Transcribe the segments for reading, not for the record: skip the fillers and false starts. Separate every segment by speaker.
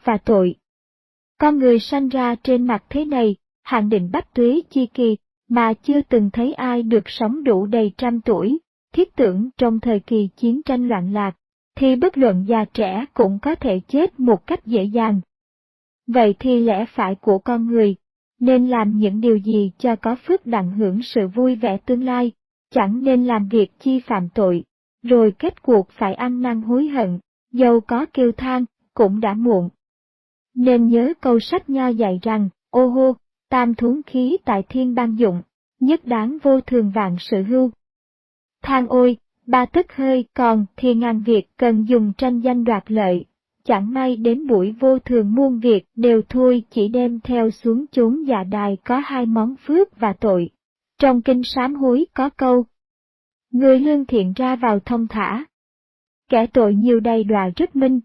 Speaker 1: và tội. Con người sanh ra trên mặt thế này, hạn định bách tuế chi kỳ, mà chưa từng thấy ai được sống đủ đầy 100 tuổi, thiết tưởng trong thời kỳ chiến tranh loạn lạc, thì bất luận già trẻ cũng có thể chết một cách dễ dàng. Vậy thì lẽ phải của con người, nên làm những điều gì cho có phước đặng hưởng sự vui vẻ tương lai, chẳng nên làm việc chi phạm tội, rồi kết cuộc phải ăn năn hối hận, dầu có kêu than, cũng đã muộn. Nên nhớ câu sách Nho dạy rằng, ô hô, tam thuấn khí tại thiên ban dụng, nhất đáng vô thường vạn sự hưu. Than ôi, ba tức hơi còn thì ngàn việc cần dùng tranh danh đoạt lợi, chẳng may đến buổi vô thường muôn việc đều thôi chỉ đem theo xuống chốn dạ đài có 2 món phước và tội. Trong kinh sám hối có câu, người lương thiện ra vào thông thả, kẻ tội nhiều đầy đọa rất minh.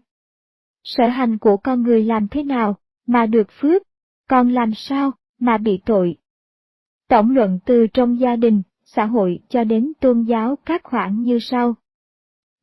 Speaker 1: Sở hành của con người làm thế nào mà được phước, còn làm sao mà bị tội? Tổng luận từ trong gia đình, xã hội cho đến tôn giáo các khoản như sau.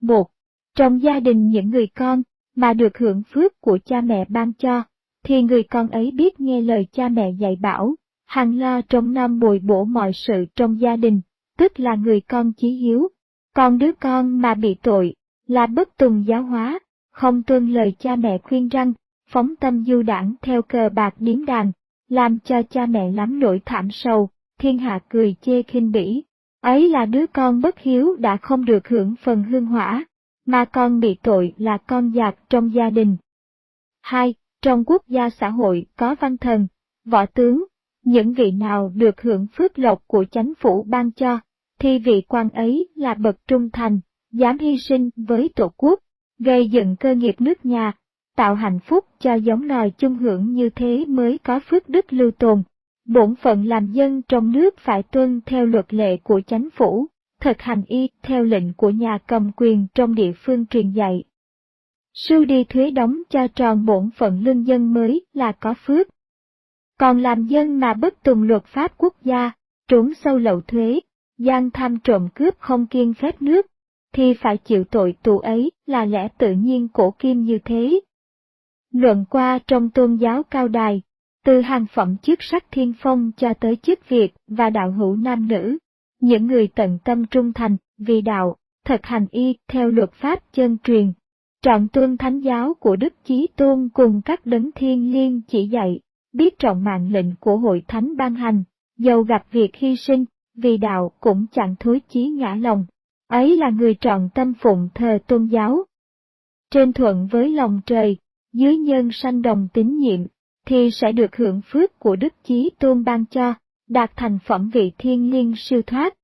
Speaker 1: 1. Trong gia đình những người con mà được hưởng phước của cha mẹ ban cho, thì người con ấy biết nghe lời cha mẹ dạy bảo, hằng lo trông nom bồi bổ mọi sự trong gia đình, tức là người con chí hiếu. Còn đứa con mà bị tội, là bất tùng giáo hóa, không tuân lời cha mẹ khuyên răn, phóng tâm du đãng theo cờ bạc điếm đàn, làm cho cha mẹ lắm nỗi thảm sầu, thiên hạ cười chê khinh bỉ. Ấy là đứa con bất hiếu đã không được hưởng phần hương hỏa, mà con bị tội là con giặc trong gia đình. 2. Trong quốc gia xã hội có văn thần, võ tướng, những vị nào được hưởng phước lộc của chánh phủ ban cho, thì vị quan ấy là bậc trung thành, dám hy sinh với tổ quốc, gây dựng cơ nghiệp nước nhà, tạo hạnh phúc cho giống nòi chung hưởng, như thế mới có phước đức lưu tồn. Bổn phận làm dân trong nước phải tuân theo luật lệ của chánh phủ, thực hành y theo lệnh của nhà cầm quyền trong địa phương truyền dạy. Sưu đi thuế đóng cho tròn bổn phận lương dân mới là có phước. Còn làm dân mà bất tùng luật pháp quốc gia, trốn sâu lậu thuế, gian tham trộm cướp không kiêng phép nước, thì phải chịu tội tù ấy là lẽ tự nhiên cổ kim như thế. Luận qua trong tôn giáo cao đài, từ hàng phẩm chức sắc thiên phong cho tới chức Việt và đạo hữu nam nữ, những người tận tâm trung thành vì đạo, thực hành y theo luật pháp chân truyền, trọn tuân thánh giáo của Đức Chí Tôn cùng các đấng thiên liêng chỉ dạy, biết trọng mạng lệnh của hội thánh ban hành, dầu gặp việc hy sinh, vì đạo cũng chẳng thối chí ngã lòng. Ấy là người trọn tâm phụng thờ tôn giáo. Trên thuận với lòng trời, dưới nhân sanh đồng tín nhiệm, thì sẽ được hưởng phước của Đức Chí Tôn ban cho, đạt thành phẩm vị thiên liêng siêu thoát.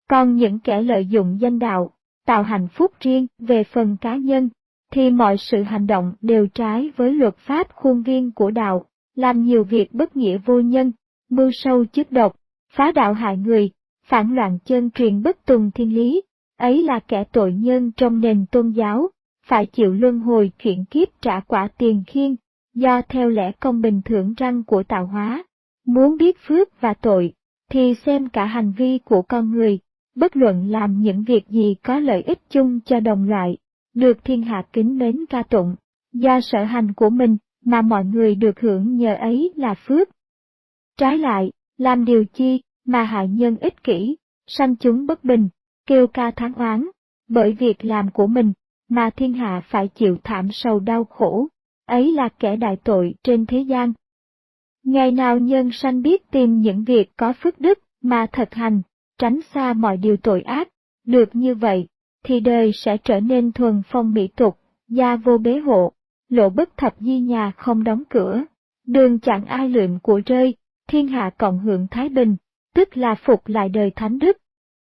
Speaker 1: Còn những kẻ lợi dụng danh đạo, tạo hạnh phúc riêng về phần cá nhân, thì mọi sự hành động đều trái với luật pháp khuôn viên của đạo, làm nhiều việc bất nghĩa vô nhân, mưu sâu chức độc, phá đạo hại người, phản loạn chân truyền bất tùng thiên lý. Ấy là kẻ tội nhân trong nền tôn giáo, phải chịu luân hồi chuyển kiếp trả quả tiền khiên, do theo lẽ công bình thưởng răng của tạo hóa. Muốn biết phước và tội, thì xem cả hành vi của con người, bất luận làm những việc gì có lợi ích chung cho đồng loại, được thiên hạ kính mến ca tụng, do sở hành của mình mà mọi người được hưởng nhờ ấy là phước. Trái lại, làm điều chi mà hại nhân ích kỷ, sanh chúng bất bình, kêu ca thán oán, bởi việc làm của mình, mà thiên hạ phải chịu thảm sầu đau khổ, ấy là kẻ đại tội trên thế gian. Ngày nào nhân sanh biết tìm những việc có phước đức mà thực hành, tránh xa mọi điều tội ác, được như vậy, thì đời sẽ trở nên thuần phong mỹ tục, gia vô bế hộ, lộ bất thập di nhà không đóng cửa, đường chẳng ai lượm của rơi, thiên hạ cộng hưởng thái bình, tức là phục lại đời thánh đức.